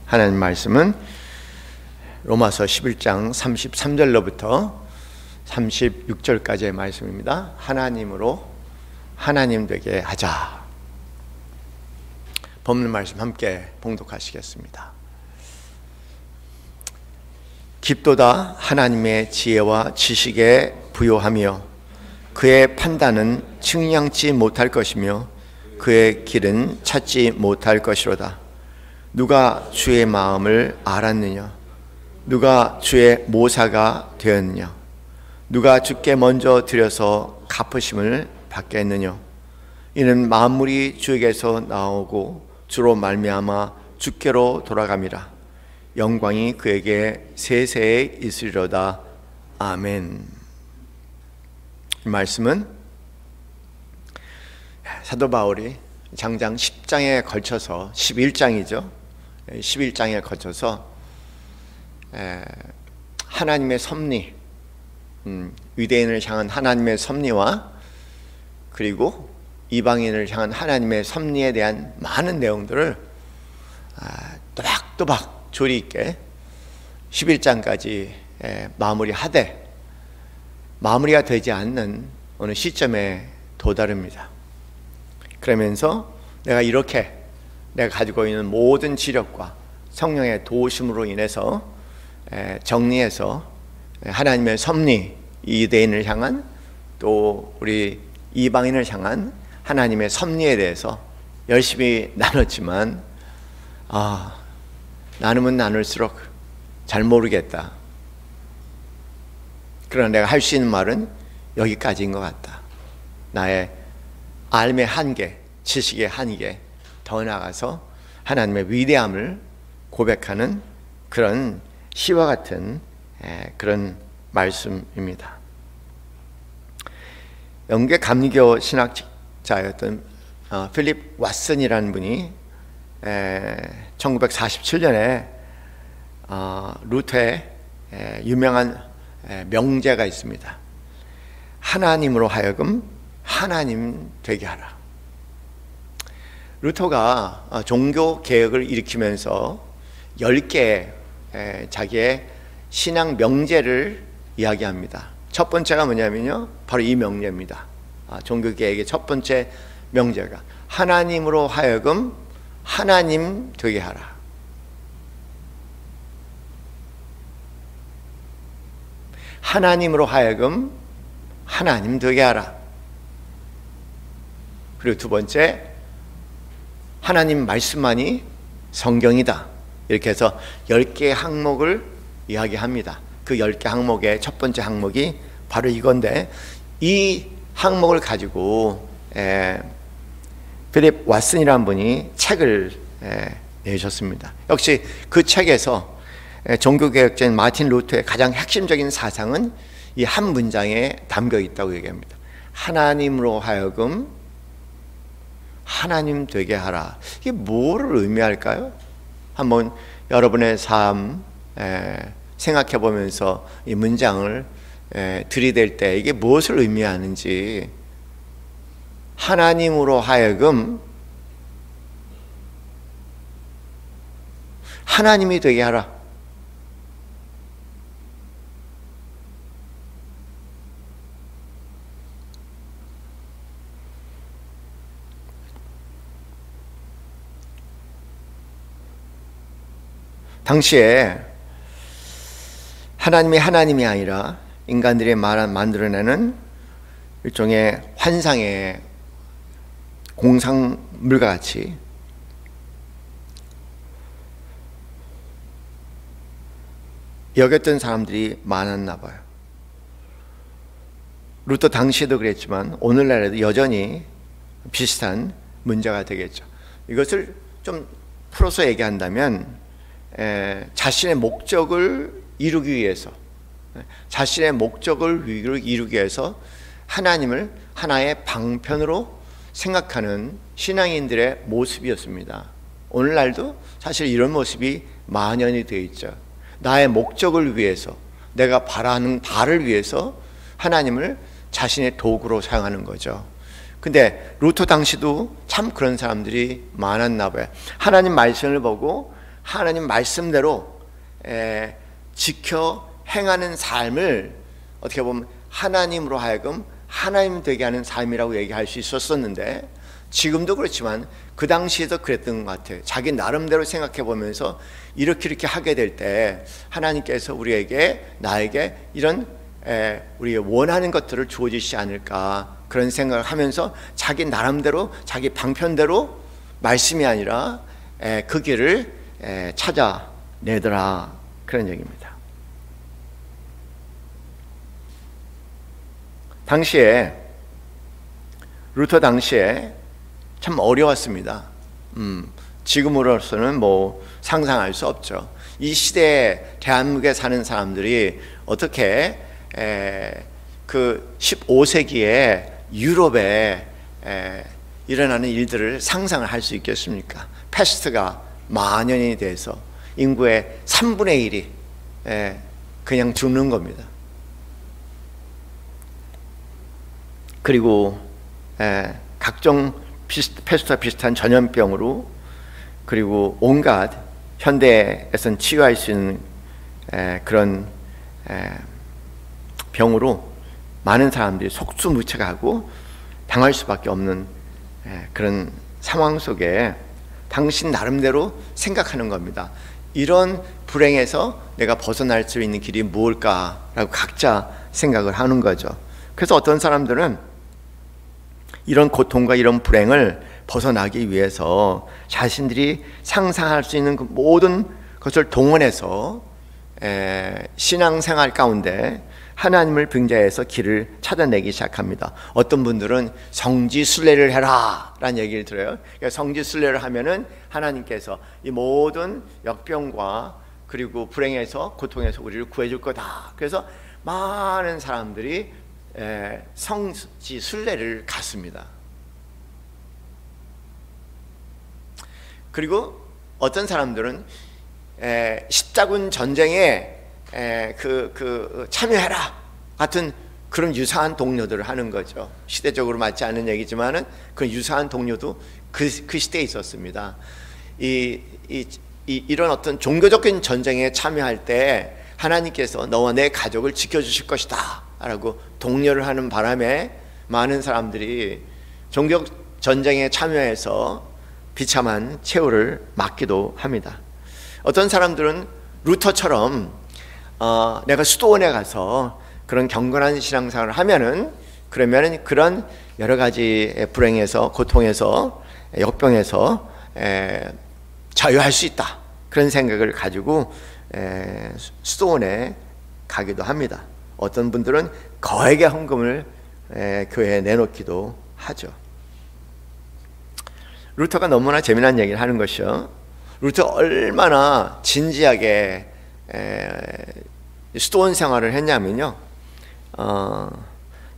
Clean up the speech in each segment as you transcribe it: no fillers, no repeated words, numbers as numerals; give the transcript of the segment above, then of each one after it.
하나님 말씀은 로마서 11장 33절로부터 36절까지의 말씀입니다. 하나님으로 하나님 되게 하자. 본문 말씀 함께 봉독하시겠습니다. 깊도다 하나님의 지혜와 지식에 부요하며 그의 판단은 측량치 못할 것이며 그의 길은 찾지 못할 것이로다. 누가 주의 마음을 알았느냐? 누가 주의 모사가 되었느냐? 누가 주께 먼저 드려서 갚으심을 받겠느냐? 이는 만물이 주에게서 나오고 주로 말미암아 주께로 돌아감이라. 영광이 그에게 세세에 있으리로다. 아멘. 이 말씀은 사도 바울이 장장 10장에 걸쳐서 11장이죠. 11장에 걸쳐서 하나님의 섭리, 유대인을 향한 하나님의 섭리와 그리고 이방인을 향한 하나님의 섭리에 대한 많은 내용들을 또박또박 조리 있게 11장까지 마무리하되 마무리가 되지 않는 어느 시점에 도달합니다. 그러면서 내가 가지고 있는 모든 지력과 성령의 도우심으로 인해서 정리해서 하나님의 섭리, 유대인을 향한 또 우리 이방인을 향한 하나님의 섭리에 대해서 열심히 나눴지만 나누면 나눌수록 잘 모르겠다. 그러나 내가 할 수 있는 말은 여기까지인 것 같다. 나의 삶의 한계, 지식의 한계, 더 나아가서 하나님의 위대함을 고백하는 그런 시와 같은 그런 말씀입니다. 영국의 감리교 신학자였던 필립 왓슨이라는 분이 1947년에 루터의 유명한 명제가 있습니다. 하나님으로 하여금 하나님 되게 하라. 루터가 종교 개혁을 일으키면서 10개의 자기의 신앙 명제를 이야기합니다. 첫 번째가 뭐냐면요, 바로 이 명제입니다. 종교 개혁의 첫 번째 명제가 하나님으로 하여금 하나님 되게 하라. 하나님으로 하여금 하나님 되게 하라. 그리고 두 번째, 하나님 말씀만이 성경이다. 이렇게 해서 10개의 항목을 이야기합니다. 그 10개 항목의 첫 번째 항목이 바로 이건데, 이 항목을 가지고 필립 왓슨이라는 분이 책을 내셨습니다. 역시 그 책에서 종교개혁자인 마틴 루터의 가장 핵심적인 사상은 이 한 문장에 담겨 있다고 얘기합니다. 하나님으로 하여금 하나님 되게 하라. 이게 뭐를 의미할까요? 한번 여러분의 삶 생각해 보면서 이 문장을 들이댈 때 이게 무엇을 의미하는지, 하나님으로 하여금 하나님이 되게 하라. 당시에 하나님이 아니라 인간들이 만들어내는 일종의 환상의 공상물과 같이 여겼던 사람들이 많았나 봐요. 루터 당시에도 그랬지만 오늘날에도 여전히 비슷한 문제가 되겠죠. 이것을 좀 풀어서 얘기한다면 자신의 목적을 이루기 위해서, 자신의 목적을 이루기 위해서 하나님을 하나의 방편으로 생각하는 신앙인들의 모습이었습니다. 오늘날도 사실 이런 모습이 만연이 되어 있죠. 나의 목적을 위해서, 내가 바라는 바를 위해서 하나님을 자신의 도구로 사용하는 거죠. 근데 루터 당시도 참 그런 사람들이 많았나 봐요. 하나님 말씀을 보고 하나님 말씀대로 지켜 행하는 삶을 어떻게 보면 하나님으로 하여금 하나님 되게 하는 삶이라고 얘기할 수 있었었는데, 지금도 그렇지만 그 당시에도 그랬던 것 같아요. 자기 나름대로 생각해 보면서 이렇게 하게 될 때 하나님께서 나에게 이런 우리가 원하는 것들을 주어주시지 않을까, 그런 생각을 하면서 자기 나름대로 자기 방편대로 말씀이 아니라 그 길을 찾아내더라, 그런 얘기입니다. 루터 당시에 참 어려웠습니다. 지금으로서는 뭐 상상할 수 없죠. 이 시대에 대한민국에 사는 사람들이 어떻게 그 15세기에 유럽에 일어나는 일들을 상상을 할 수 있겠습니까? 패스트가 만연이 돼서 인구의 3분의 1이 그냥 죽는 겁니다. 그리고 각종 패스트와 비슷한 전염병으로, 그리고 온갖 현대에선 치유할 수 있는 그런 병으로 많은 사람들이 속수무책하고 당할 수밖에 없는 그런 상황 속에 당신 나름대로 생각하는 겁니다. 이런 불행에서 내가 벗어날 수 있는 길이 무엇일까라고 각자 생각을 하는 거죠. 그래서 어떤 사람들은 이런 고통과 이런 불행을 벗어나기 위해서 자신들이 상상할 수 있는 그 모든 것을 동원해서 신앙생활 가운데 하나님을 빙자해서 길을 찾아내기 시작합니다. 어떤 분들은 성지순례를 해라 라는 얘기를 들어요. 그러니까 성지순례를 하면은 하나님께서 이 모든 역병과 그리고 불행에서, 고통에서 우리를 구해줄 거다. 그래서 많은 사람들이 성지순례를 갔습니다. 그리고 어떤 사람들은 십자군 전쟁에 참여해라 같은 그런 유사한 동료들을 하는 거죠. 시대적으로 맞지 않는 얘기지만은 그 유사한 동료도 그 시대에 있었습니다. 이런 어떤 종교적인 전쟁에 참여할 때 하나님께서 너와 내 가족을 지켜주실 것이다 라고 독려를 하는 바람에 많은 사람들이 종교 전쟁에 참여해서 비참한 최후를 맞기도 합니다. 어떤 사람들은 루터처럼 내가 수도원에 가서 그런 경건한 신앙생활을 하면은, 그러면은 그런 여러 가지 불행에서, 고통에서, 역병에서 자유할 수 있다, 그런 생각을 가지고 수도원에 가기도 합니다. 어떤 분들은 거액의 헌금을 교회에 내놓기도 하죠. 루터가 너무나 재미난 얘기를 하는 것이요, 루터가 얼마나 진지하게 수도원 생활을 했냐면요,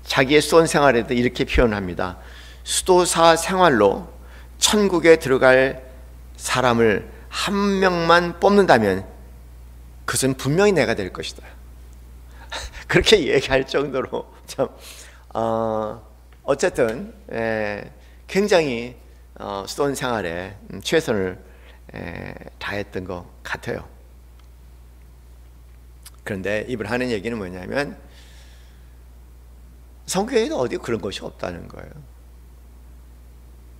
자기의 수도원 생활에도 이렇게 표현합니다. 수도사 생활로 천국에 들어갈 사람을 한 명만 뽑는다면 그것은 분명히 내가 될 것이다. 그렇게 얘기할 정도로 참 어쨌든 굉장히 수도원 생활에 최선을 다했던 것 같아요. 그런데 이분 하는 얘기는 뭐냐면, 성경에도 어디 그런 것이 없다는 거예요.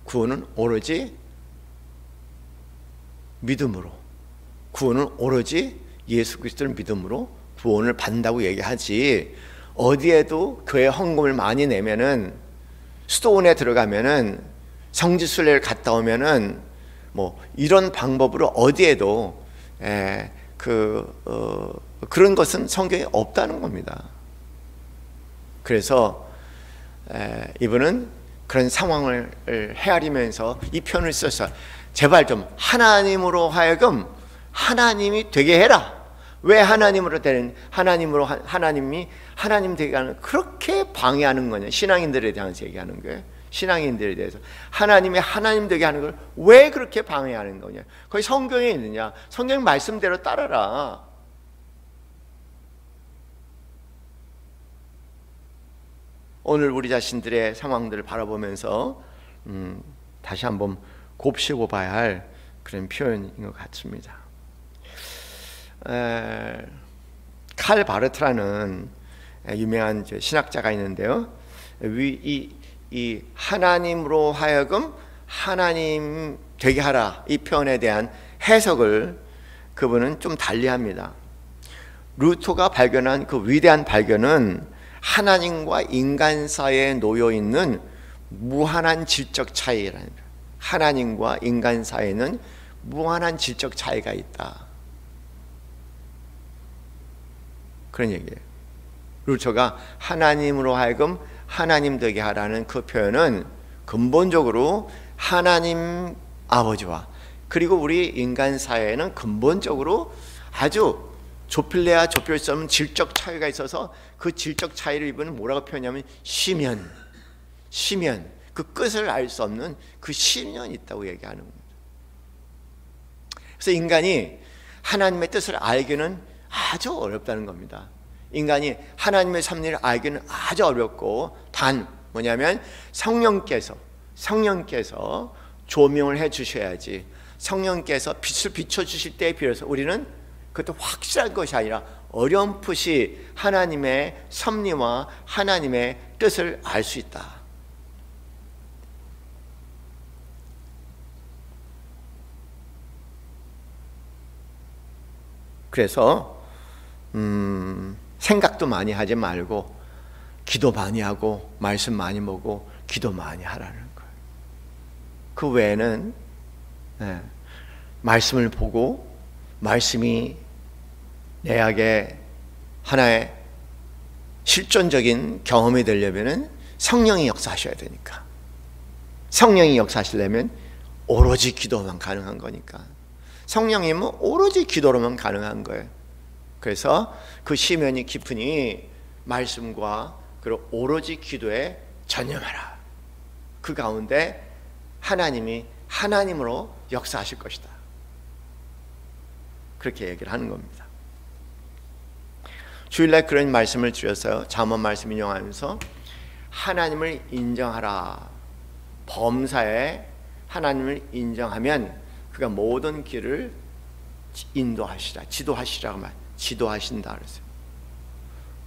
구원은 오로지 믿음으로, 구원은 오로지 예수 그리스도를 믿음으로 구원을 받는다고 얘기하지, 어디에도 교회 헌금을 많이 내면은, 수도원에 들어가면은, 성지순례를 갔다 오면은 뭐 이런 방법으로 어디에도 그런 것은 성경에 없다는 겁니다. 그래서 이분은 그런 상황을 헤아리면서 이 표현을 써서, 제발 좀 하나님으로 하여금 하나님이 되게 해라. 왜 하나님으로 되는, 하나님이 하나님 되게 하는, 그렇게 방해하는 거냐, 신앙인들에 대해서 얘기하는 거예요. 신앙인들에 대해서 하나님이 하나님 되게 하는 걸 왜 그렇게 방해하는 거냐, 거기 성경에 있느냐, 성경 말씀대로 따라라. 오늘 우리 자신들의 상황들을 바라보면서 다시 한번 곱씹어 봐야 할 그런 표현인 것 같습니다. 칼 바르트라는 유명한 신학자가 있는데요. 이 하나님으로 하여금 하나님 되게 하라, 이 표현에 대한 해석을 그분은 좀 달리합니다. 루터가 발견한 그 위대한 발견은 하나님과 인간 사이에 놓여 있는 무한한 질적 차이라는 거예요. 하나님과 인간 사이에는 무한한 질적 차이가 있다, 그런 얘기예요. 루터가 하나님으로 하여금 하나님 되게 하라는 그 표현은 근본적으로 하나님 아버지와 그리고 우리 인간 사회에는 근본적으로 아주 좁힐래야 좁힐 수 없는 질적 차이가 있어서 그 질적 차이를 이분은 뭐라고 표현하냐면 시면, 그 끝을 알 수 없는 그 시면이 있다고 얘기하는 겁니다. 그래서 인간이 하나님의 뜻을 알기는 아주 어렵다는 겁니다. 인간이 하나님의 섭리를 알기는 아주 어렵고, 단 뭐냐면 성령께서 조명을 해 주셔야지, 성령께서 빛을 비춰주실 때에 비해서 우리는 그것도 확실한 것이 아니라 어렴풋이 하나님의 섭리와 하나님의 뜻을 알 수 있다. 그래서 생각도 많이 하지 말고 기도 많이 하고 말씀 많이 보고 기도 많이 하라는 거예요. 그 외에는 말씀을 보고 말씀이 내게 하나의 실존적인 경험이 되려면 성령이 역사하셔야 되니까, 성령이 역사하시려면 오로지 기도만 가능한 거니까, 성령님은 오로지 기도로만 가능한 거예요. 그래서 그 시면이 깊으니 말씀과 그리고 오로지 기도에 전념하라. 그 가운데 하나님이 하나님으로 역사하실 것이다, 그렇게 얘기를 하는 겁니다. 주일날 그런 말씀을 드렸어요. 잠언 말씀 인용하면서 하나님을 인정하라. 범사에 하나님을 인정하면 그가 모든 길을 인도하시라, 지도하시라고 지도하신다 그랬어요.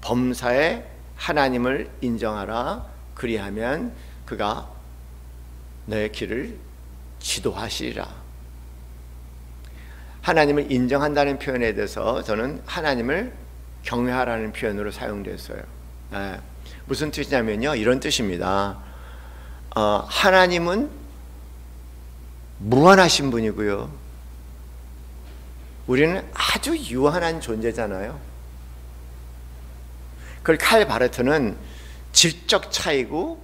범사에 하나님을 인정하라. 그리하면 그가 너의 길을 지도하시리라. 하나님을 인정한다는 표현에 대해서 저는 하나님을 경외하라는 표현으로 사용됐어요. 무슨 뜻이냐면요, 이런 뜻입니다. 하나님은 무한하신 분이고요, 우리는 아주 유한한 존재잖아요. 그걸 칼 바르트는 질적 차이고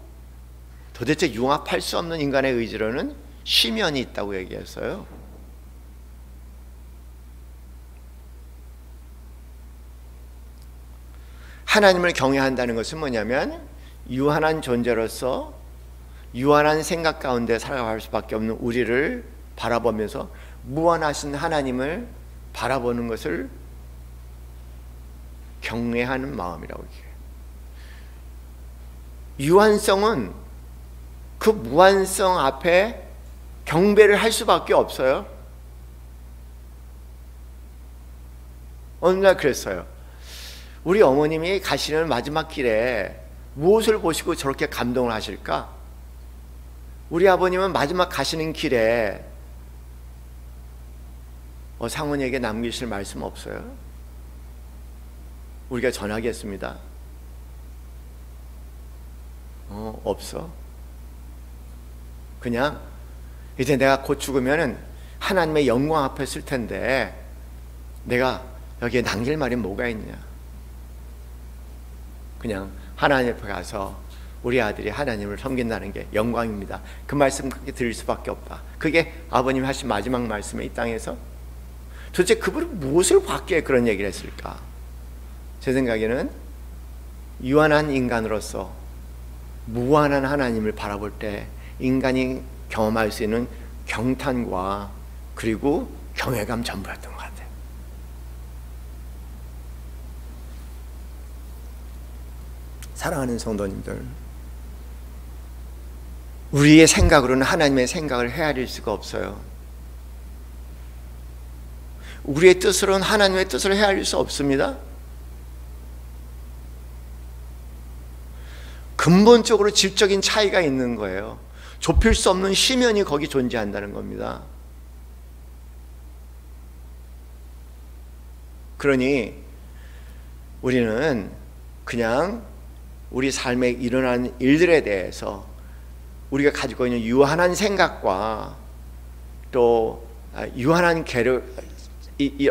도대체 융합할 수 없는 인간의 의지로는 시면이 있다고 얘기했어요. 하나님을 경외한다는 것은 뭐냐면 유한한 존재로서 유한한 생각 가운데 살아갈 수밖에 없는 우리를 바라보면서 무한하신 하나님을 바라보는 것을 경외하는 마음이라고 얘기해요. 유한성은 그 무한성 앞에 경배를 할 수밖에 없어요. 어느 날 그랬어요. 우리 어머님이 가시는 마지막 길에 무엇을 보시고 저렇게 감동을 하실까? 우리 아버님은 마지막 가시는 길에 상원에게 남기실 말씀 없어요? 우리가 전하겠습니다. 없어. 그냥 이제 내가 곧 죽으면은 하나님의 영광 앞에 쓸 텐데 내가 여기에 남길 말이 뭐가 있냐? 그냥 하나님 앞에 가서 우리 아들이 하나님을 섬긴다는 게 영광입니다. 그 말씀 그렇게 드릴 수밖에 없다. 그게 아버님이 하신 마지막 말씀에 이 땅에서 도대체 그분은 무엇을 받기에 그런 얘기를 했을까? 제 생각에는 유한한 인간으로서 무한한 하나님을 바라볼 때 인간이 경험할 수 있는 경탄과 그리고 경외감 전부였던 것 같아요. 사랑하는 성도님들, 우리의 생각으로는 하나님의 생각을 헤아릴 수가 없어요. 우리의 뜻으로는 하나님의 뜻을 헤아릴 수 없습니다. 근본적으로 질적인 차이가 있는 거예요. 좁힐 수 없는 심연이 거기 존재한다는 겁니다. 그러니 우리는 그냥 우리 삶에 일어나는 일들에 대해서 우리가 가지고 있는 유한한 생각과 또 유한한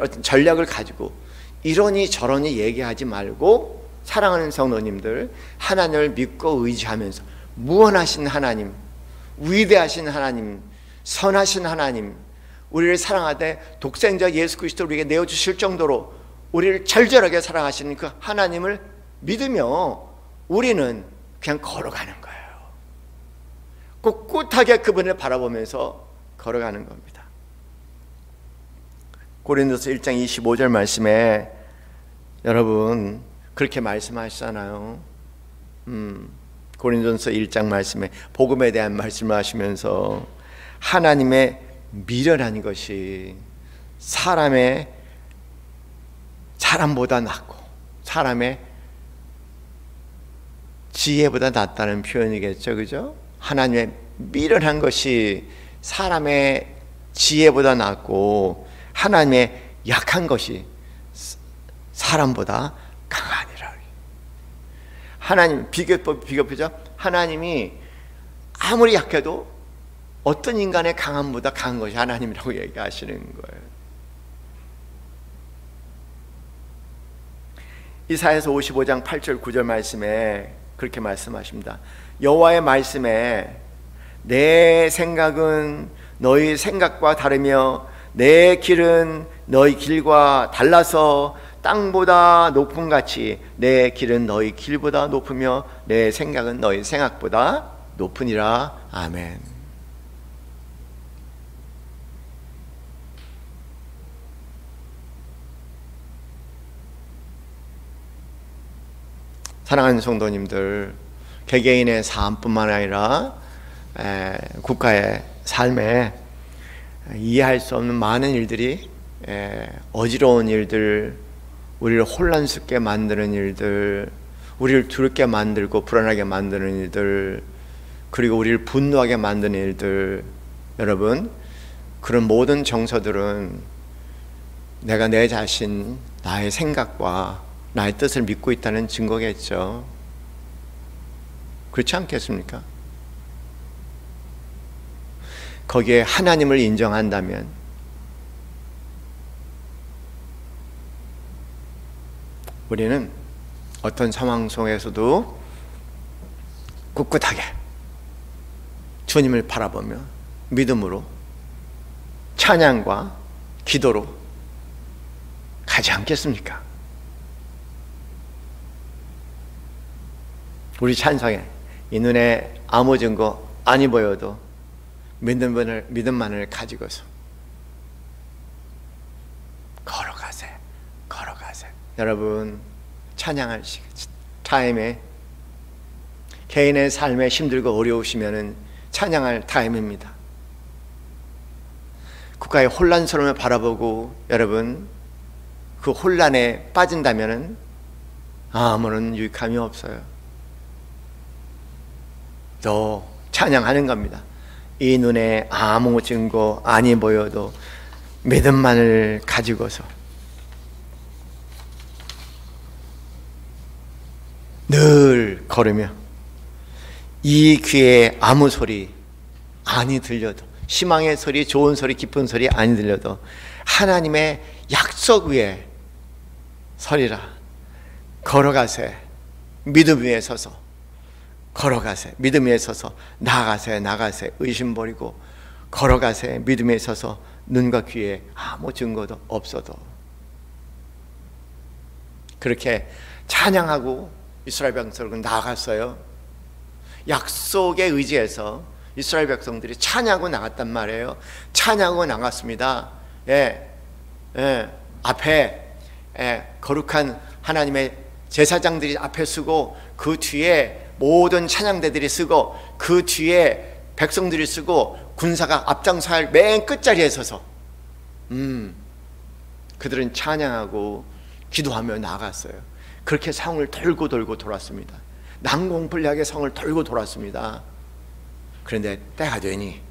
어떤 전략을 가지고 이러니 저러니 얘기하지 말고, 사랑하는 성도님들, 하나님을 믿고 의지하면서 무한하신 하나님, 위대하신 하나님, 선하신 하나님, 우리를 사랑하되 독생자 예수 그리스도를 우리에게 내어주실 정도로 우리를 절절하게 사랑하시는 그 하나님을 믿으며 우리는 그냥 걸어가는 거예요. 꿋꿋하게 그분을 바라보면서 걸어가는 겁니다. 고린도서 1장 25절 말씀에 여러분 그렇게 말씀하시잖아요. 고린도서 1장 말씀에 복음에 대한 말씀을 하시면서 하나님의 미련한 것이 사람보다 낫고 사람의 지혜보다 낫다는 표현이겠죠, 그죠? 하나님의 미련한 것이 사람의 지혜보다 낫고 하나님의 약한 것이 사람보다 강하니라. 하나님 비교표죠. 하나님이 아무리 약해도 어떤 인간의 강함보다 강한 것이 하나님이라고 얘기하시는 거예요. 이사야서 55장 8절 9절 말씀에 그렇게 말씀하십니다. 여호와의 말씀에 내 생각은 너희 생각과 다르며 내 길은 너희 길과 달라서 땅보다 높음 같이 내 길은 너희 길보다 높으며 내 생각은 너희 생각보다 높으니라. 아멘. 사랑하는 성도님들, 개개인의 삶뿐만 아니라 국가의 삶에 이해할 수 없는 많은 일들이, 어지러운 일들, 우리를 혼란스럽게 만드는 일들, 우리를 두렵게 만들고 불안하게 만드는 일들, 그리고 우리를 분노하게 만드는 일들, 여러분, 그런 모든 정서들은 내가 내 자신, 나의 생각과 나의 뜻을 믿고 있다는 증거겠죠. 그렇지 않겠습니까? 거기에 하나님을 인정한다면 우리는 어떤 상황 속에서도 꿋꿋하게 주님을 바라보며 믿음으로 찬양과 기도로 가지 않겠습니까? 우리 찬성에 이 눈에 아무 증거 아니 보여도 믿음만을 가지고서 걸어가세. 여러분, 찬양할 타임에 개인의 삶에 힘들고 어려우시면은 찬양할 타임입니다. 국가의 혼란스러움을 바라보고 여러분 그 혼란에 빠진다면은 아무런 유익함이 없어요. 또 찬양하는 겁니다. 이 눈에 아무 증거 아니 보여도 믿음만을 가지고서 늘 걸으며 이 귀에 아무 소리 아니 들려도, 희망의 소리, 좋은 소리, 기쁜 소리 아니 들려도 하나님의 약속 위에 서리라. 걸어가세. 믿음 위에 서서 걸어가세. 믿음 위에 서서 나가세. 의심 버리고 걸어가세. 믿음 위에 서서 눈과 귀에 아무 증거도 없어도. 그렇게 찬양하고 이스라엘 백성들은 나갔어요. 약속에 의지해서 이스라엘 백성들이 찬양하고 나갔단 말이에요. 찬양하고 나갔습니다. 앞에 거룩한 하나님의 제사장들이 앞에 서고 그 뒤에 모든 찬양대들이 서고 그 뒤에 백성들이 서고 군사가 앞장서야 할 맨 끝자리에 서서 그들은 찬양하고 기도하며 나갔어요. 그렇게 성을 돌고 돌았습니다. 난공불락의 성을 돌고 돌았습니다. 그런데 때가 되니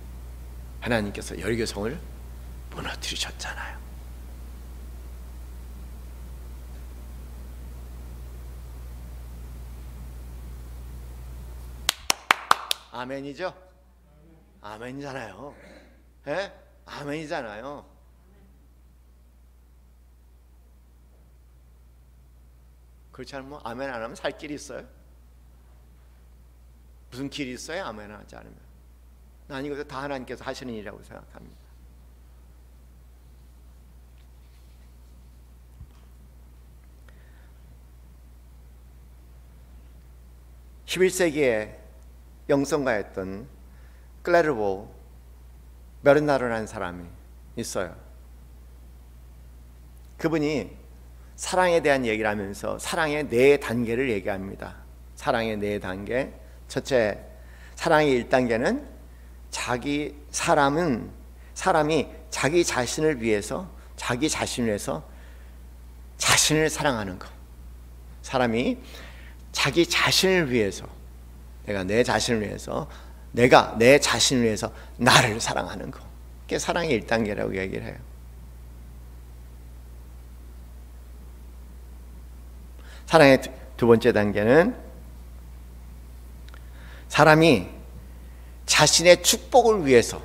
하나님께서 여리고 성을 무너뜨리셨잖아요. 아멘이죠? 아멘이잖아요. 예? 아멘이잖아요. 그렇지 않으면 아멘 안 하면 살 길이 있어요? 무슨 길이 있어요? 아멘 하지 않으면. 난 이것도 다 하나님께서 하시는 일이라고 생각합니다. (11세기에) 영성가였던 클레르보 베르나르라는 사람이 있어요. 그분이 사랑에 대한 얘기를 하면서 사랑의 4단계를 얘기합니다. 사랑의 4단계. 첫째, 사랑의 1단계는 사람이 자기 자신을 위해서 자신을 사랑하는 것. 사람이 자기 자신을 위해서, 내가 내 자신을 위해서, 내가 내 자신을 위해서 나를 사랑하는 것. 그게 사랑의 1단계라고 얘기를 해요. 사랑의 두 번째 단계는 사람이 자신의 축복을 위해서,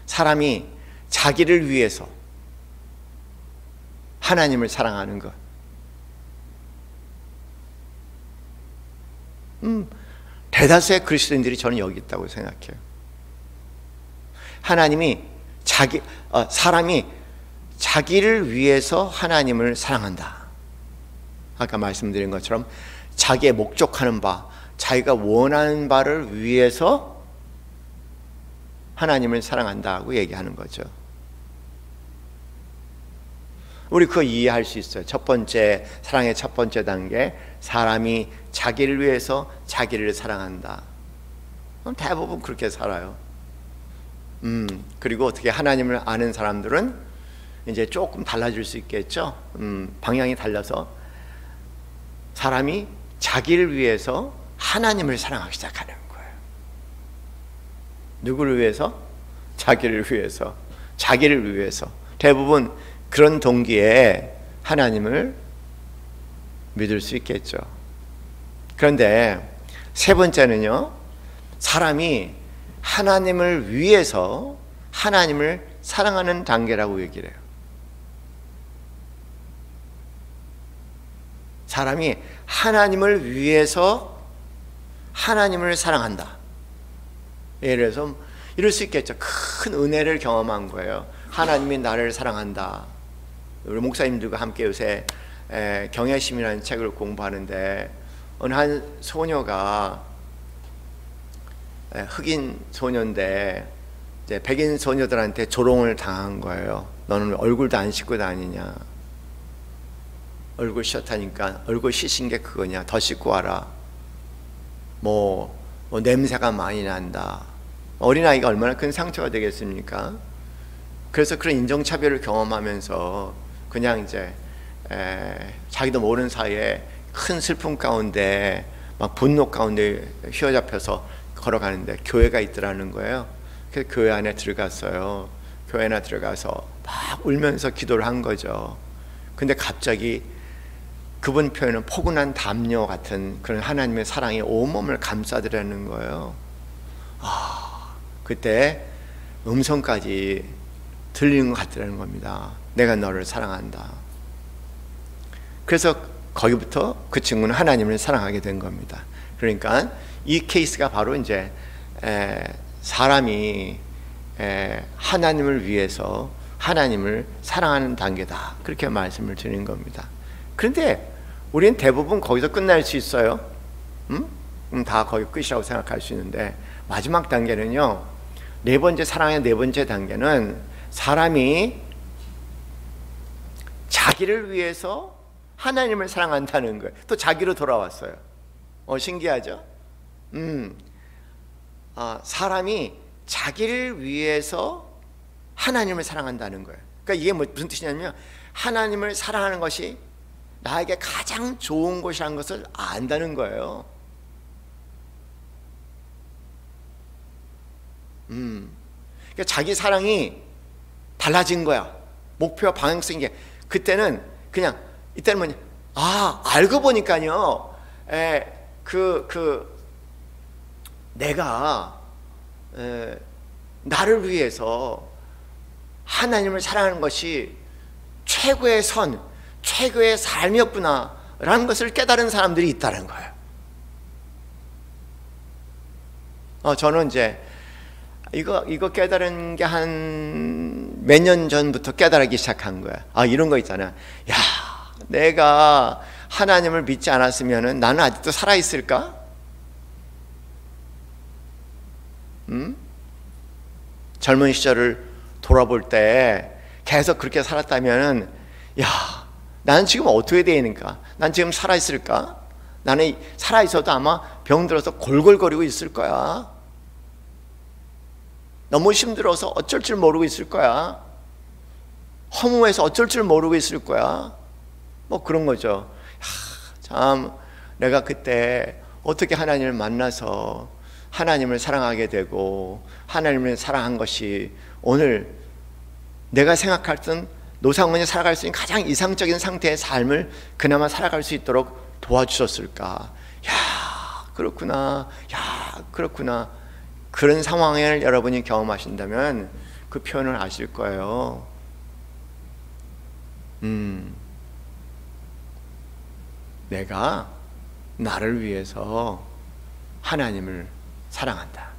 사람이 자기를 위해서 하나님을 사랑하는 것. 대다수의 그리스도인들이 저는 여기 있다고 생각해요. 사람이 자기를 위해서 하나님을 사랑한다. 아까 말씀드린 것처럼 자기의 목적하는 바, 자기가 원하는 바를 위해서 하나님을 사랑한다고 얘기하는 거죠. 우리 그거 이해할 수 있어요. 사랑의 첫 번째 단계, 사람이 자기를 위해서 자기를 사랑한다. 대부분 그렇게 살아요. 그리고 어떻게 하나님을 아는 사람들은 이제 조금 달라질 수 있겠죠. 방향이 달라서 사람이 자기를 위해서 하나님을 사랑하기 시작하는 거예요. 누구를 위해서? 자기를 위해서. 대부분 그런 동기에 하나님을 믿을 수 있겠죠. 그런데 세 번째는요, 사람이 하나님을 위해서 하나님을 사랑하는 단계라고 얘기를 해요. 사람이 하나님을 위해서 하나님을 사랑한다. 예를 들어서 이럴 수 있겠죠. 큰 은혜를 경험한 거예요. 하나님이 나를 사랑한다. 우리 목사님들과 함께 요새 경외심이라는 책을 공부하는데 어느 한 소녀가 흑인 소녀인데 이제 백인 소녀들한테 조롱을 당한 거예요. 너는 얼굴도 안 씻고 다니냐? 얼굴 씻었다니까 얼굴 씻은 게 그거냐? 더 씻고 와라. 뭐 냄새가 많이 난다. 어린아이가 얼마나 큰 상처가 되겠습니까? 그래서 그런 인종차별을 경험하면서 그냥 이제 자기도 모르는 사이에 큰 슬픔 가운데 막 분노 가운데 휘어잡혀서 걸어가는데 교회가 있더라는 거예요. 그래서 교회 안에 들어갔어요. 교회 안에 들어가서 막 울면서 기도를 한 거죠. 근데 갑자기 그분 표현은 포근한 담요 같은 그런 하나님의 사랑이 온몸을 감싸더라는 거예요. 그때 음성까지 들리는 것 같더라는 겁니다. 내가 너를 사랑한다. 그래서 거기부터 그 친구는 하나님을 사랑하게 된 겁니다. 그러니까 이 케이스가 바로 이제 사람이 하나님을 위해서 하나님을 사랑하는 단계다. 그렇게 말씀을 드리는 겁니다. 그런데 우리는 대부분 거기서 끝날 수 있어요. 다 거기 끝이라고 생각할 수 있는데 마지막 단계는요. 사랑의 네 번째 단계는 사람이 자기를 위해서 하나님을 사랑한다는 거예요. 또 자기로 돌아왔어요. 신기하죠? 사람이 자기를 위해서 하나님을 사랑한다는 거예요. 그러니까 이게 무슨 뜻이냐면 하나님을 사랑하는 것이 나에게 가장 좋은 것이라는 것을 안다는 거예요. 그러니까 자기 사랑이 달라진 거야. 목표와 방향성인 게. 그때는 그냥 이때는 뭐냐, 알고 보니까요, 내가 나를 위해서 하나님을 사랑하는 것이 최고의 선, 최고의 삶이었구나 라는 것을 깨달은 사람들이 있다는 거예요. 저는 이제 이거 깨달은 게 한 몇 년 전부터 깨달기 시작한 거야. 이런 거 있잖아. 야, 내가 하나님을 믿지 않았으면 나는 아직도 살아있을까? 젊은 시절을 돌아볼 때 계속 그렇게 살았다면, 야, 나는 지금 어떻게 되니까? 난 지금 살아있을까? 나는 살아있어도 아마 병들어서 골골거리고 있을 거야. 너무 힘들어서 어쩔 줄 모르고 있을 거야. 허무해서 어쩔 줄 모르고 있을 거야. 뭐 그런 거죠. 참 내가 그때 어떻게 하나님을 만나서 하나님을 사랑하게 되고 하나님을 사랑한 것이 오늘 내가 생각했던 노상원이 살아갈 수 있는 가장 이상적인 상태의 삶을 그나마 살아갈 수 있도록 도와주셨을까. 그렇구나. 그렇구나. 그런 상황을 여러분이 경험하신다면 그 표현을 아실 거예요. 내가 나를 위해서 하나님을 사랑한다.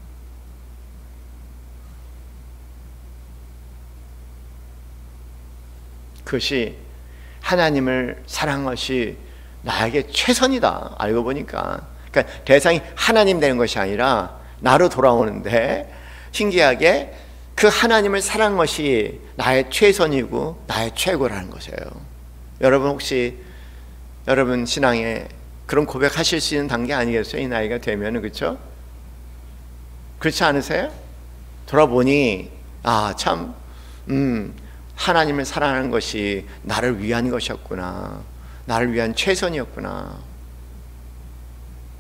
그것이 하나님을 사랑한 것이 나에게 최선이다. 알고 보니까. 그러니까 대상이 하나님 되는 것이 아니라 나로 돌아오는데 신기하게 그 하나님을 사랑한 것이 나의 최선이고 나의 최고라는 것이에요. 여러분 혹시 여러분 신앙에 그런 고백하실 수 있는 단계 아니겠어요? 이 나이가 되면은. 그렇죠? 그렇지 않으세요? 돌아보니 참 하나님을 사랑하는 것이 나를 위한 것이었구나. 나를 위한 최선이었구나.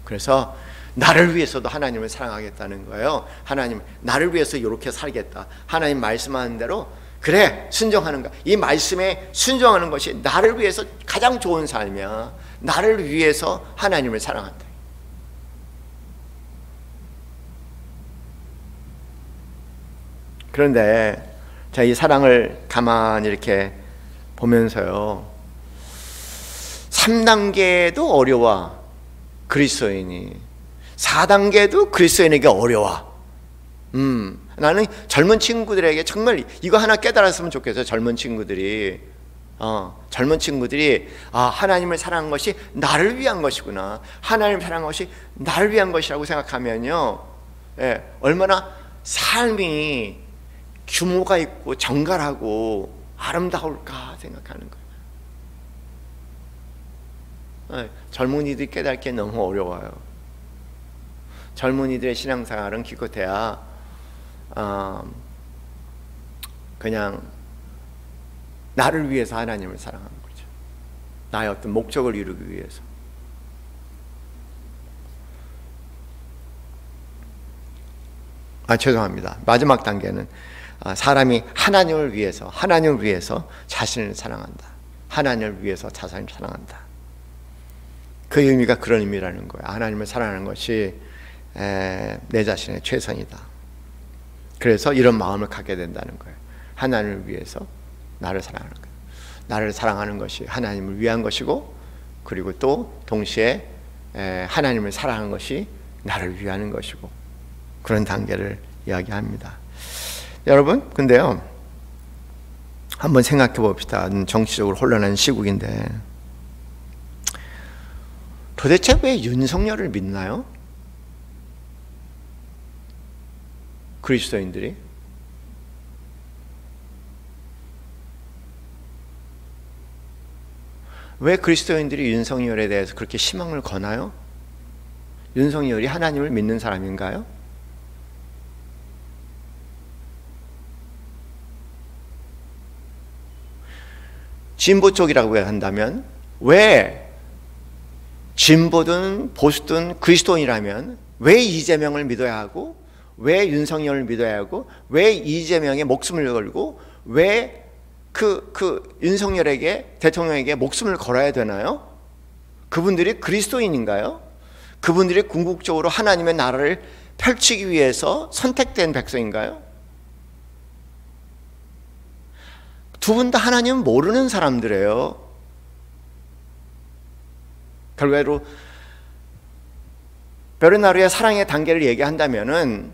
그래서 나를 위해서도 하나님을 사랑하겠다는 거예요. 하나님, 나를 위해서 이렇게 살겠다. 하나님 말씀하는 대로 그래, 순종하는 거. 이 말씀에 순종하는 것이 나를 위해서 가장 좋은 삶이야. 나를 위해서 하나님을 사랑한다. 그런데 자, 이 사랑을 가만히 이렇게 보면서요, 3단계도 어려워 그리스도인이. 4단계도 그리스도인에게 어려워. 나는 젊은 친구들에게 정말 이거 하나 깨달았으면 좋겠어요. 젊은 친구들이 하나님을 사랑한 것이 나를 위한 것이구나. 하나님을 사랑한 것이 나를 위한 것이라고 생각하면요, 얼마나 삶이 규모가 있고 정갈하고 아름다울까 생각하는 거예요. 젊은이들이 깨닫기 너무 어려워요. 젊은이들의 신앙생활은 기껏해야 그냥 나를 위해서 하나님을 사랑하는 거죠. 나의 어떤 목적을 이루기 위해서. 죄송합니다. 마지막 단계는 사람이 하나님을 위해서 자신을 사랑한다. 하나님을 위해서 자신을 사랑한다. 그 의미가 그런 의미라는 거예요. 하나님을 사랑하는 것이 내 자신의 최선이다. 그래서 이런 마음을 갖게 된다는 거예요. 하나님을 위해서 나를 사랑하는 거예요. 나를 사랑하는 것이 하나님을 위한 것이고, 그리고 또 동시에 하나님을 사랑하는 것이 나를 위하는 것이고, 그런 단계를 이야기합니다. 여러분, 근데요, 한번 생각해 봅시다. 정치적으로 혼란한 시국인데 도대체 왜 윤석열을 믿나요? 그리스도인들이? 왜 그리스도인들이 윤석열에 대해서 그렇게 희망을 거나요? 윤석열이 하나님을 믿는 사람인가요? 진보 쪽이라고 한다면 왜 진보든 보수든 그리스도인이라면 왜 이재명을 믿어야 하고 왜 윤석열을 믿어야 하고 왜 이재명의 목숨을 걸고 왜 윤석열에게 대통령에게 목숨을 걸어야 되나요? 그분들이 그리스도인인가요? 그분들이 궁극적으로 하나님의 나라를 펼치기 위해서 선택된 백성인가요? 두 분 다 하나님은 모르는 사람들이에요. 결과로 베르나르의 사랑의 단계를 얘기한다면은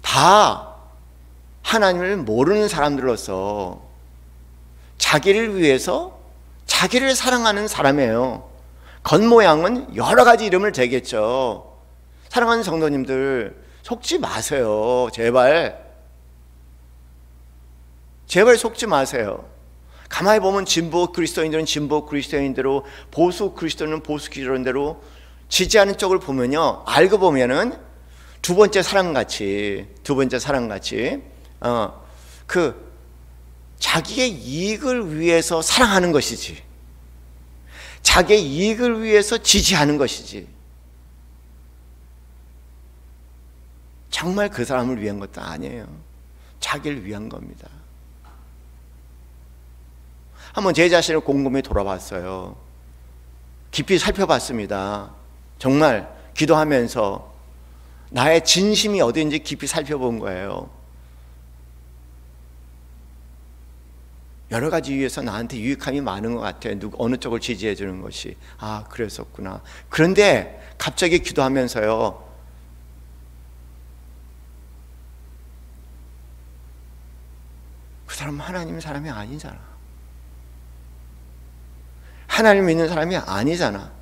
다 하나님을 모르는 사람들로서 자기를 위해서 자기를 사랑하는 사람이에요. 겉모양은 여러 가지 이름을 대겠죠. 사랑하는 성도님들 속지 마세요. 제발 속지 마세요. 가만히 보면 진보 그리스도인들은 진보 그리스도인대로, 보수 그리스도인은 보수 그리스도인대로 지지하는 쪽을 보면요, 알고 보면은 두 번째 사랑같이 자기의 이익을 위해서 사랑하는 것이지, 자기의 이익을 위해서 지지하는 것이지, 정말 그 사람을 위한 것도 아니에요. 자기를 위한 겁니다. 한번 제 자신을 곰곰이 돌아봤어요. 깊이 살펴봤습니다. 정말 기도하면서 나의 진심이 어디인지 깊이 살펴본 거예요. 여러 가지 이유에서 나한테 유익함이 많은 것 같아요. 어느 쪽을 지지해 주는 것이. 아, 그랬었구나. 그런데 갑자기 기도하면서요, 그 사람은 하나님 사람이 아니잖아. 하나님 믿는 사람이 아니잖아.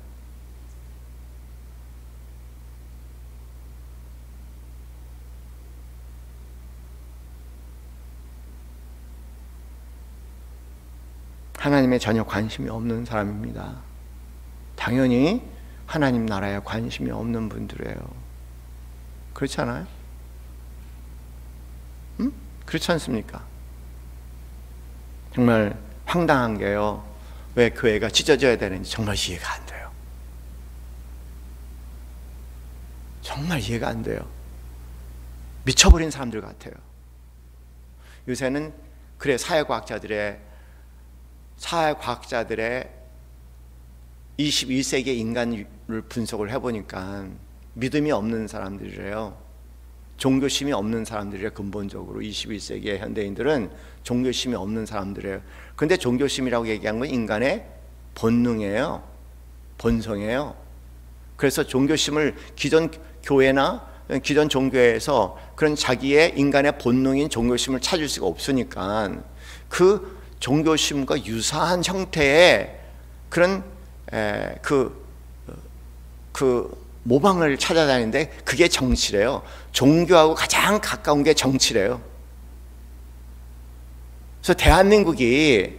하나님에 전혀 관심이 없는 사람입니다. 당연히 하나님 나라에 관심이 없는 분들이에요. 그렇지 않아요? 그렇지 않습니까? 정말 황당한 게요, 왜 교회가 찢어져야 되는지 정말 이해가 안 돼요. 정말 이해가 안 돼요. 미쳐버린 사람들 같아요. 요새는 그래, 사회과학자들의 21세기의 인간을 분석을 해보니까 믿음이 없는 사람들이래요. 종교심이 없는 사람들이래요. 근본적으로 21세기의 현대인들은 종교심이 없는 사람들이에요. 그런데 종교심이라고 얘기한 건 인간의 본능이에요. 본성이에요. 그래서 종교심을 기존 교회나 기존 종교에서 그런 자기의 인간의 본능인 종교심을 찾을 수가 없으니까 그 종교심과 유사한 형태의 그런 모방을 찾아다니는데 그게 정치래요. 종교하고 가장 가까운 게 정치래요. 그래서 대한민국이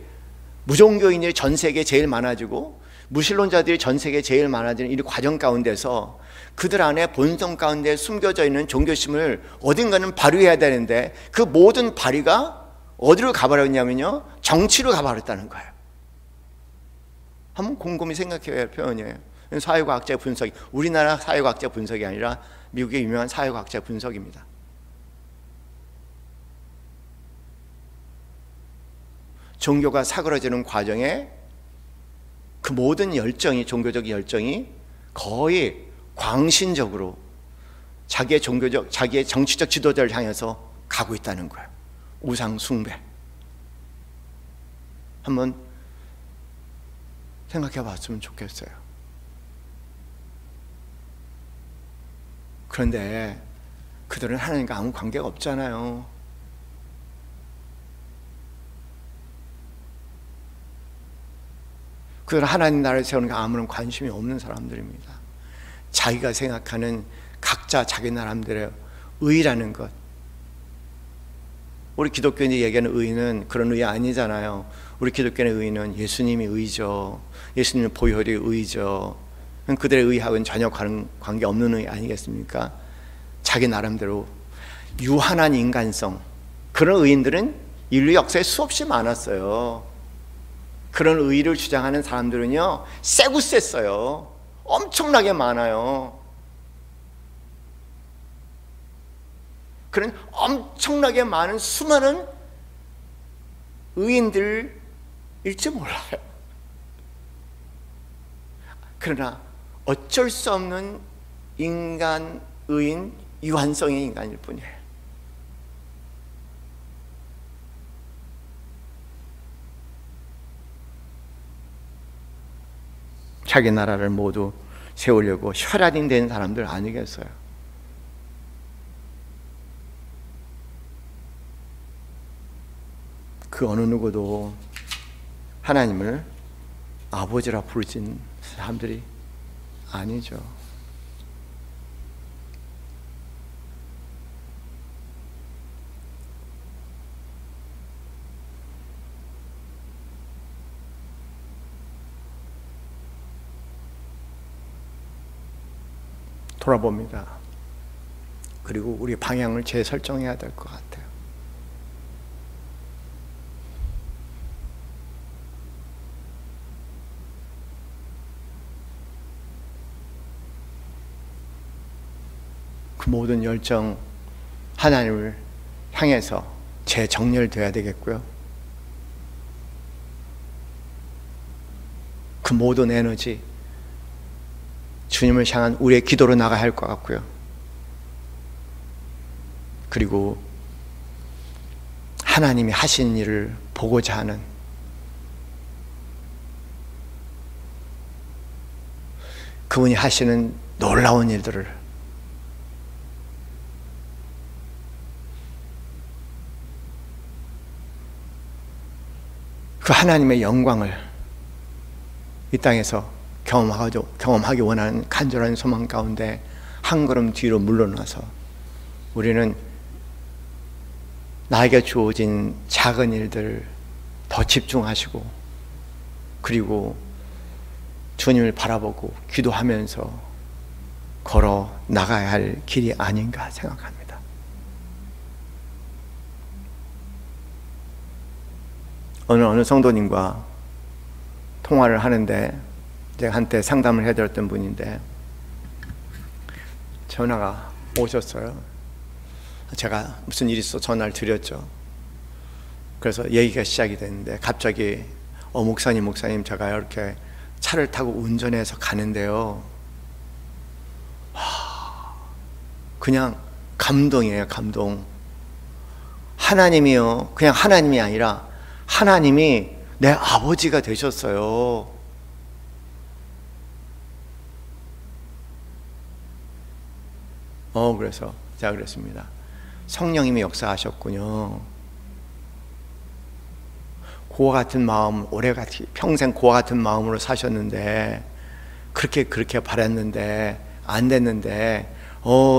무종교인들이 전 세계에 제일 많아지고 무신론자들이 전 세계에 제일 많아지는 이 과정 가운데서 그들 안에 본성 가운데 숨겨져 있는 종교심을 어딘가는 발휘해야 되는데 그 모든 발휘가 어디로 가버렸냐면요, 정치로 가버렸다는 거예요. 한번 곰곰이 생각해야 할 표현이에요. 사회과학자 분석이, 우리나라 사회과학자 분석이 아니라 미국의 유명한 사회과학자 분석입니다. 종교가 사그러지는 과정에 그 모든 열정이, 종교적 열정이 거의 광신적으로 자기의 정치적 지도자를 향해서 가고 있다는 거예요. 우상 숭배. 한번 생각해 봤으면 좋겠어요. 그런데 그들은 하나님과 아무 관계가 없잖아요. 그들은 하나님 나라를 세우는 게 아무런 관심이 없는 사람들입니다. 자기가 생각하는 각자 자기 나름대로 의라는 것. 우리 기독교인이 얘기하는 의는 그런 의 아니잖아요. 우리 기독교의 의는 예수님이 의죠. 예수님의 보혈이 의죠. 그들의 의하고는 전혀 관계없는 의 아니겠습니까? 자기 나름대로 유한한 인간성, 그런 의인들은 인류 역사에 수없이 많았어요. 그런 의의를 주장하는 사람들은요, 세고 셌어요. 엄청나게 많아요. 그런 엄청나게 많은 수많은 의인들일지 몰라요. 그러나 어쩔 수 없는 인간, 의인, 유한성의 인간일 뿐이에요. 자기 나라를 모두 세우려고 혈안이 된 사람들 아니겠어요? 그 어느 누구도 하나님을 아버지라 부르진 사람들이 아니죠. 돌아봅니다. 그리고 우리 방향을 재설정해야 될 것 같아요. 그 모든 열정, 하나님을 향해서 재정렬되어야 되겠고요. 그 모든 에너지, 주님을 향한 우리의 기도로 나가야 할 것 같고요. 그리고 하나님이 하신 일을 보고자 하는 그분이 하시는 놀라운 일들을 그 하나님의 영광을 이 땅에서 경험하기 원하는 간절한 소망 가운데 한 걸음 뒤로 물러나서 우리는 나에게 주어진 작은 일들 더 집중하시고 그리고 주님을 바라보고 기도하면서 걸어 나가야 할 길이 아닌가 생각합니다. 어느 성도님과 통화를 하는데 제가 한때 상담을 해드렸던 분인데 전화가 오셨어요. 제가 무슨 일이 있어 전화를 드렸죠. 그래서 얘기가 시작이 됐는데 갑자기 목사님 제가 이렇게 차를 타고 운전해서 가는데요, 그냥 감동이에요. 감동. 하나님이요, 그냥 하나님이 아니라 하나님이 내 아버지가 되셨어요. 그래서 제가 그랬습니다. 성령님이 역사하셨군요. 고와 같은 마음, 평생 고와 같은 마음으로 사셨는데 그렇게 바랐는데 안 됐는데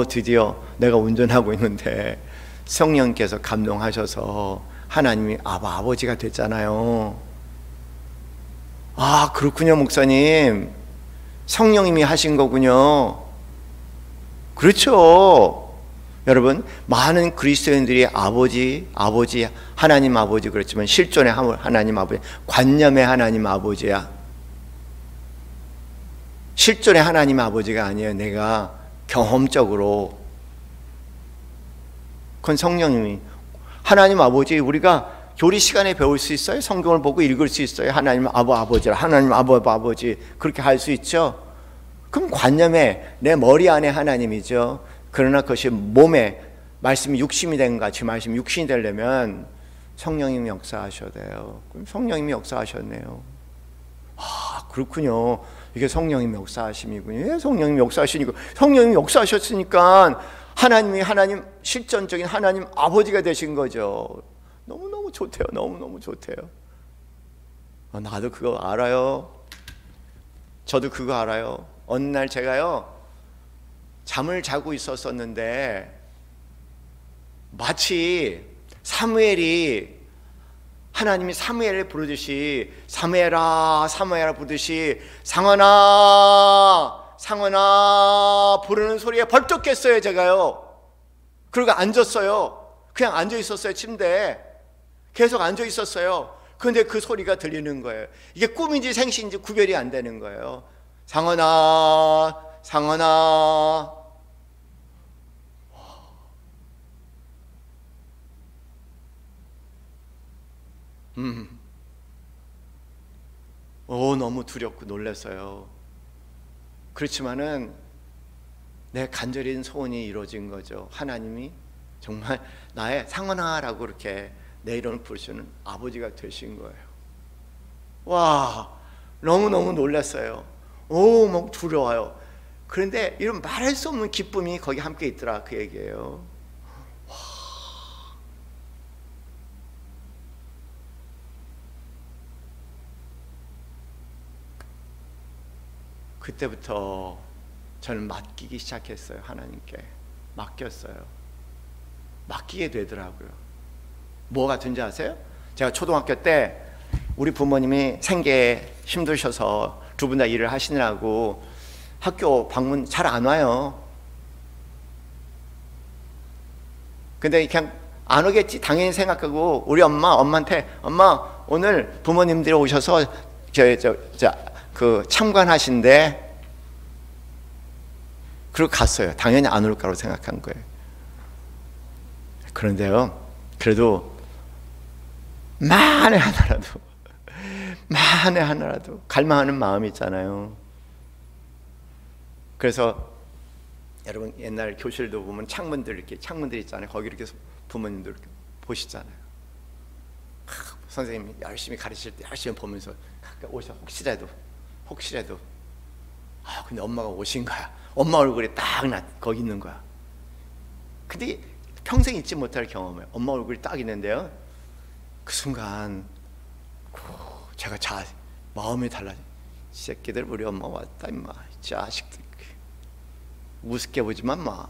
드디어 내가 운전하고 있는데 성령께서 감동하셔서 하나님이 아버지가 됐잖아요. 아, 그렇군요, 목사님. 성령님이 하신 거군요. 그렇죠. 여러분, 많은 그리스도인들이 아버지, 하나님 아버지 그렇지만 실존의 하나님 아버지, 관념의 하나님 아버지야. 실존의 하나님 아버지가 아니에요. 내가 경험적으로. 그건 성령님이. 하나님 아버지, 우리가 교리 시간에 배울 수 있어요? 성경을 보고 읽을 수 있어요? 하나님 아버지라, 하나님 아버지 그렇게 할 수 있죠? 그럼 관념에 내 머리 안에 하나님이죠. 그러나 그것이 몸에 말씀이 육신이 된 같이 말씀이 육신이 되려면 성령님이 역사하셔야 돼요. 그럼 성령님이 역사하셨네요. 아, 그렇군요. 이게 성령님의 역사하심이군요. 성령님이 역사하시니까, 성령님이 역사하셨으니까 하나님 실존적인 하나님 아버지가 되신 거죠. 너무너무 좋대요. 너무너무 좋대요. 나도 그거 알아요. 저도 그거 알아요. 어느 날 제가요, 잠을 자고 있었었는데 마치 하나님이 사무엘을 부르듯이 사무엘아 부르듯이 상원아 부르는 소리에 벌떡 깼어요. 제가요. 그리고 앉았어요. 그냥 앉아 있었어요, 침대에. 계속 앉아 있었어요. 그런데 그 소리가 들리는 거예요. 이게 꿈인지 생시인지 구별이 안 되는 거예요. 상원아, 상원아. 너무 두렵고 놀랐어요. 그렇지만은 내 간절한 소원이 이루어진 거죠. 하나님이 정말 나의 상원아라고 그렇게 내 이름을 부르시는 아버지가 되신 거예요. 와, 너무너무 놀랐어요. 막 두려워요. 그런데 이런 말할 수 없는 기쁨이 거기 함께 있더라, 그 얘기예요. 와. 그때부터 저는 맡기기 시작했어요. 하나님께 맡겼어요. 맡기게 되더라고요. 뭐 같은지 아세요? 제가 초등학교 때 우리 부모님이 생계에 힘드셔서 두 분 다 일을 하시느라고 학교 방문 잘 안 와요. 근데 그냥 안 오겠지 당연히 생각하고 우리 엄마한테 엄마 오늘 부모님들이 오셔서 그 참관하신대. 그리고 갔어요. 당연히 안 올 거라고 생각한 거예요. 그런데요, 그래도 만에 하나라도 갈망하는 마음이 있잖아요. 그래서 여러분 옛날 교실도 보면 창문들 있잖아요. 거기 이렇게 부모님들 이렇게 보시잖아요. 선생님이 열심히 가르칠 때 열심히 보면서 오셔 혹시라도 근데 엄마가 오신 거야. 엄마 얼굴이 딱 거기 있는 거야. 근데 평생 잊지 못할 경험이에요. 엄마 얼굴이 딱 있는데요, 그 순간 제가 마음이 달라져. 이 새끼들 우리 엄마 왔다 임마. 이 자식들 우습게 보지만 마.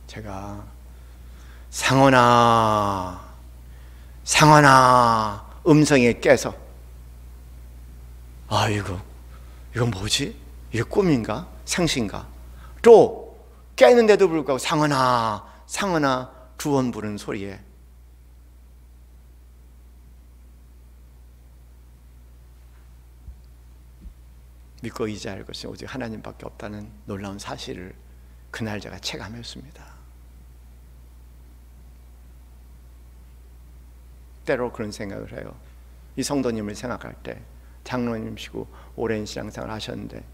제가 상원아 음성에 깨서 이거 뭐지? 이게 꿈인가? 생신가? 또 깨는데도 불구하고 상원아 두 번 부르는 소리에 믿고 의지할 것이 오직 하나님밖에 없다는 놀라운 사실을 그날 제가 체감했습니다. 때로 그런 생각을 해요. 이 성도님을 생각할 때 장로님이시고 오랜 신앙생활을 하셨는데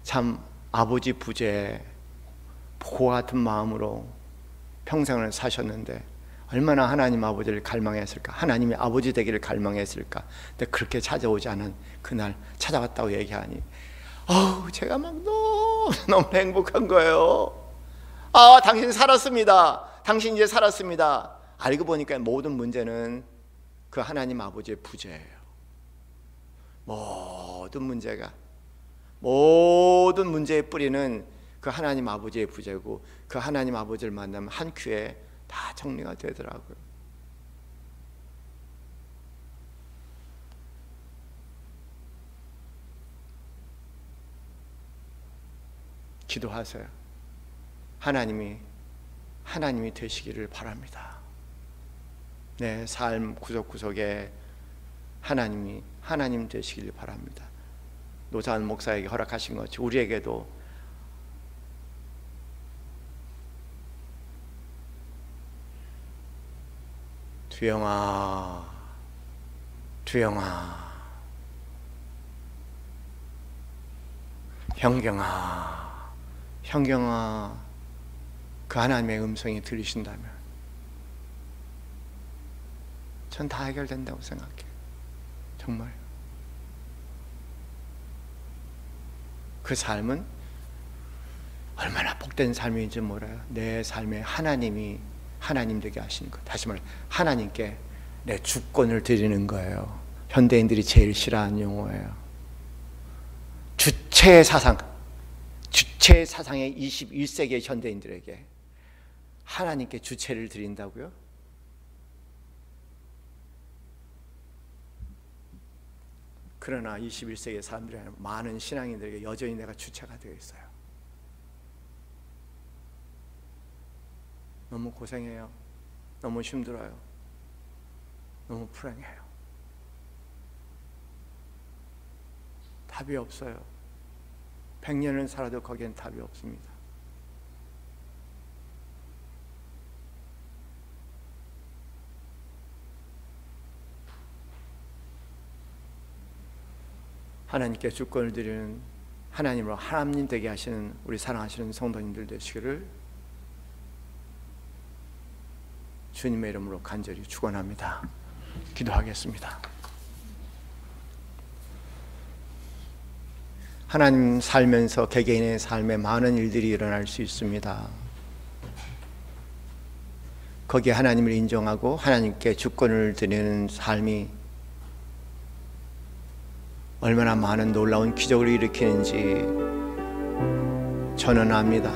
참 아버지 부재 고 같은 마음으로 평생을 사셨는데 얼마나 하나님 아버지를 갈망했을까, 하나님이 아버지 되기를 갈망했을까. 근데 그렇게 찾아오지 않은 그날 찾아왔다고 얘기하니 제가 막 너무 행복한 거예요. 당신 살았습니다. 당신 이제 살았습니다. 알고 보니까 모든 문제는 그 하나님 아버지의 부재예요. 모든 문제의 뿌리는 그 하나님 아버지의 부재고, 그 하나님 아버지를 만나면 한 큐에 다 정리가 되더라고요. 기도하세요. 하나님이 되시기를 바랍니다. 내 삶 구석구석에 하나님 되시기를 바랍니다. 노사한 목사에게 허락하신 것이 우리에게도 두영아 형경아 그 하나님의 음성이 들리신다면 전 다 해결된다고 생각해요. 정말 그 삶은 얼마나 복된 삶인지 몰라요. 내 삶에 하나님 되게 하시는 것. 다시 말해 하나님께 내 주권을 드리는 거예요. 현대인들이 제일 싫어하는 용어예요. 주체 사상의 21세기의 현대인들에게 하나님께 주체를 드린다고요? 그러나 21세기의 사람들에게 많은 신앙인들에게 여전히 내가 주체가 되어 있어요. 너무 고생해요. 너무 힘들어요. 너무 불행해요. 답이 없어요. 100년을 살아도 거기엔 답이 없습니다. 하나님께 주권을 드리는, 하나님으로 하나님 되게 하시는 우리 사랑하시는 성도님들 되시기를 주님의 이름으로 간절히 축원합니다. 기도하겠습니다. 하나님 살면서 개개인의 삶에 많은 일들이 일어날 수 있습니다. 거기에 하나님을 인정하고 하나님께 주권을 드리는 삶이 얼마나 많은 놀라운 기적을 일으키는지 저는 압니다.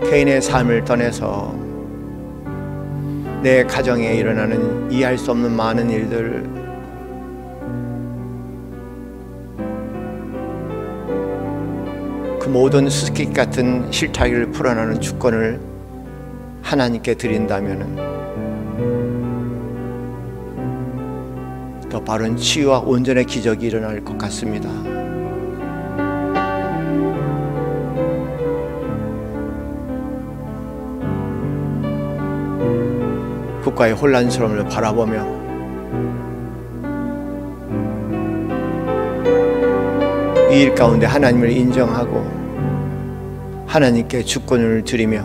개인의 삶을 떠나서 내 가정에 일어나는 이해할 수 없는 많은 일들, 그 모든 수수께끼 같은 실타기를 풀어나는 주권을 하나님께 드린다면 더 바른 치유와 온전의 기적이 일어날 것 같습니다. 국가의 혼란스러움을 바라보며 이 일 가운데 하나님을 인정하고 하나님께 주권을 드리며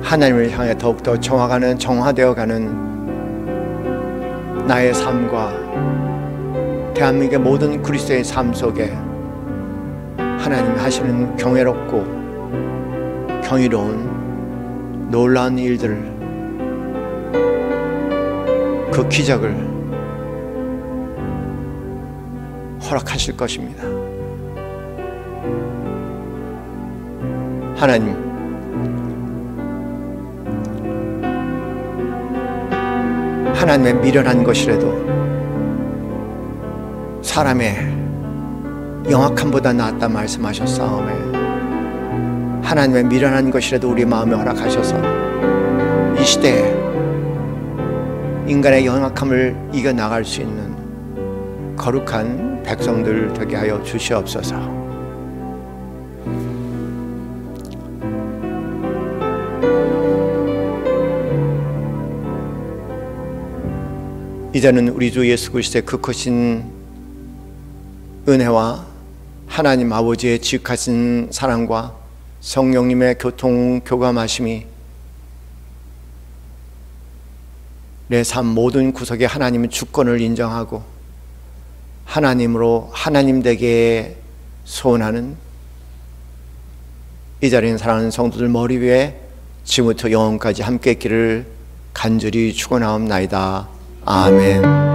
하나님을 향해 더욱더 정화되어가는 나의 삶과 대한민국의 모든 그리스도의 삶 속에 하나님이 하시는 경외롭고 경이로운 놀라운 일들을, 그 기적을 허락하실 것입니다. 하나님, 하나님의 미련한 것이라도 사람의 영악함보다 낫다 말씀하셨사오매 하나님의 미련한 것이라도 우리 마음에 허락하셔서 이 시대에 인간의 영악함을 이겨나갈 수 있는 거룩한 백성들 되게 하여 주시옵소서. 이제는 우리 주 예수 그리스도의 그 크신 은혜와 하나님 아버지의 지극하신 사랑과 성령님의 교통교감하심이 내 삶 모든 구석에 하나님의 주권을 인정하고 하나님으로 하나님 되게 소원하는 이 자리에 사랑하는 성도들 머리 위에 지금부터 영원까지 함께 있기를 간절히 축원하옵나이다. 아멘.